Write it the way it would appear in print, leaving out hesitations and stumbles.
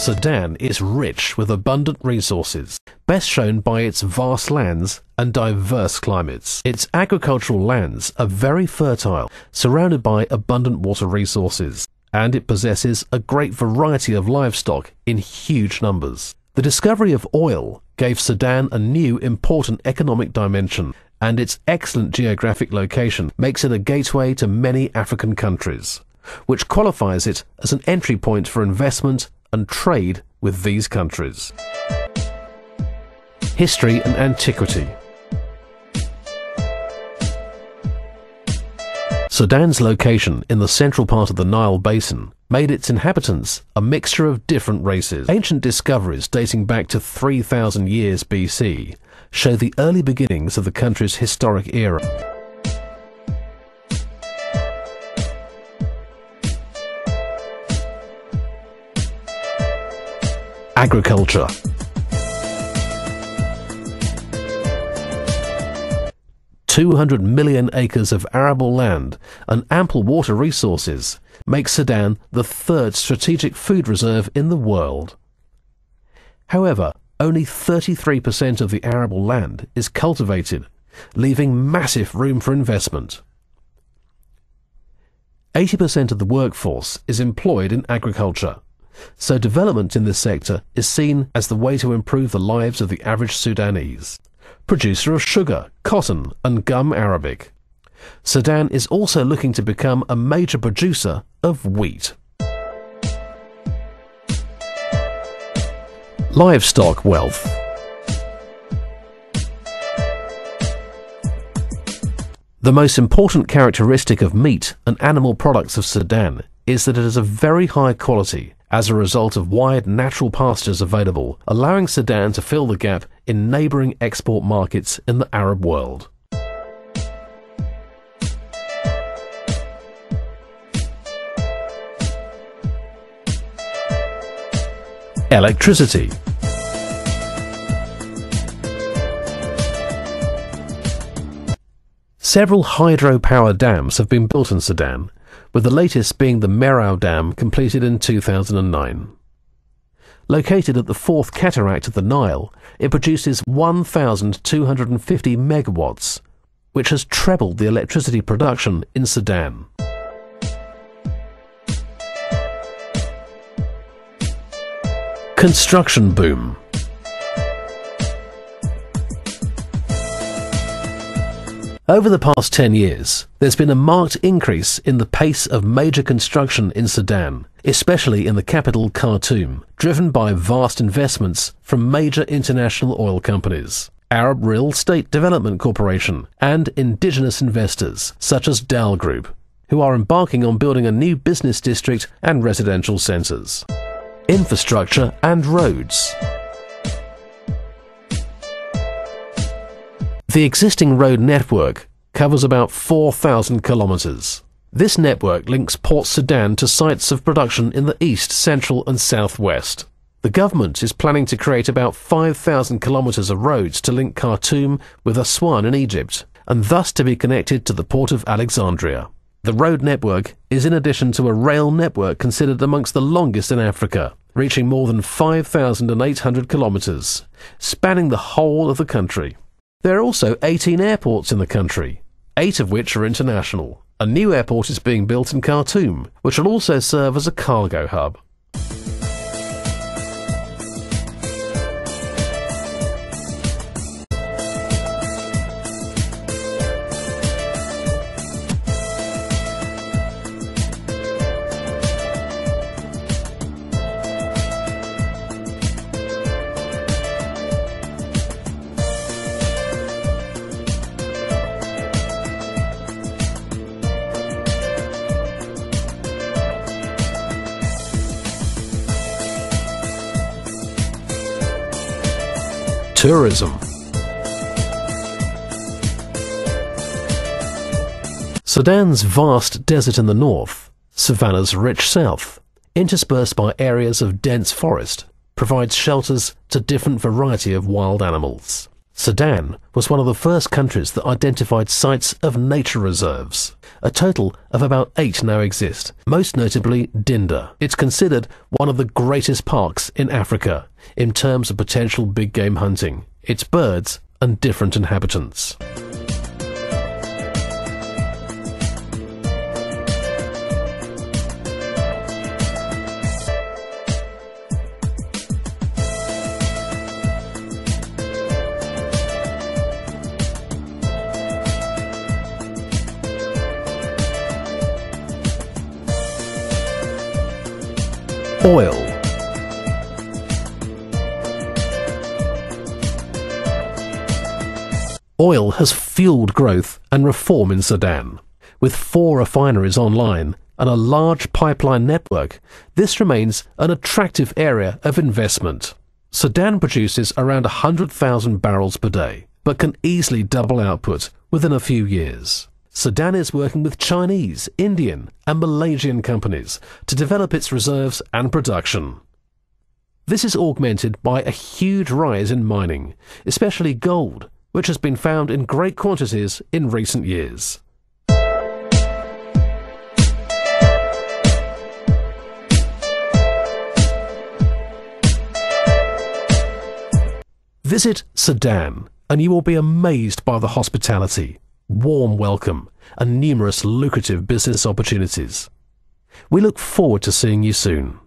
Sudan is rich with abundant resources, best shown by its vast lands and diverse climates. Its agricultural lands are very fertile, surrounded by abundant water resources, and it possesses a great variety of livestock in huge numbers. The discovery of oil gave Sudan a new important economic dimension, and its excellent geographic location makes it a gateway to many African countries, which qualifies it as an entry point for investment and trade with these countries. History and antiquity. Sudan's location in the central part of the Nile Basin made its inhabitants a mixture of different races. Ancient discoveries dating back to 3,000 years BC show the early beginnings of the country's historic era. Agriculture. "200 million acres of arable land and ample water resources make Sudan the third strategic food reserve in the world. However, only 33% of the arable land is cultivated, leaving massive room for investment. 80% of the workforce is employed in agriculture, so development in this sector is seen as the way to improve the lives of the average Sudanese. Producer of sugar, cotton and gum arabic, Sudan is also looking to become a major producer of wheat. Livestock wealth. The most important characteristic of meat and animal products of Sudan is that it is of very high quality as a result of wide natural pastures available, allowing Sudan to fill the gap in neighbouring export markets in the Arab world. Electricity. Several hydropower dams have been built in Sudan, with the latest being the Merau Dam, completed in 2009. Located at the fourth cataract of the Nile, it produces 1,250 megawatts, which has trebled the electricity production in Sudan. Construction boom. Over the past 10 years, there's been a marked increase in the pace of major construction in Sudan, especially in the capital Khartoum, driven by vast investments from major international oil companies, Arab Real Estate Development Corporation, and indigenous investors such as Dal Group, who are embarking on building a new business district and residential centres. Infrastructure and roads. The existing road network covers about 4,000 kilometres. This network links Port Sudan to sites of production in the east, central and southwest. The government is planning to create about 5,000 kilometres of roads to link Khartoum with Aswan in Egypt, and thus to be connected to the port of Alexandria. The road network is in addition to a rail network considered amongst the longest in Africa, reaching more than 5,800 kilometres, spanning the whole of the country. There are also 18 airports in the country, 8 of which are international. A new airport is being built in Khartoum, which will also serve as a cargo hub. Tourism. Sudan's vast desert in the north, savanna's rich south, interspersed by areas of dense forest, provides shelters to different variety of wild animals. Sudan was one of the first countries that identified sites of nature reserves. A total of about 8 now exist, most notably Dinda. It's considered one of the greatest parks in Africa in terms of potential big game hunting, its birds and different inhabitants. Oil. Oil has fueled growth and reform in Sudan. With 4 refineries online and a large pipeline network, this remains an attractive area of investment. Sudan produces around 100,000 barrels per day, but can easily double output within a few years. Sudan is working with Chinese, Indian and Malaysian companies to develop its reserves and production. This is augmented by a huge rise in mining, especially gold, which has been found in great quantities in recent years. Visit Sudan and you will be amazed by the hospitality, warm welcome and numerous lucrative business opportunities. We look forward to seeing you soon.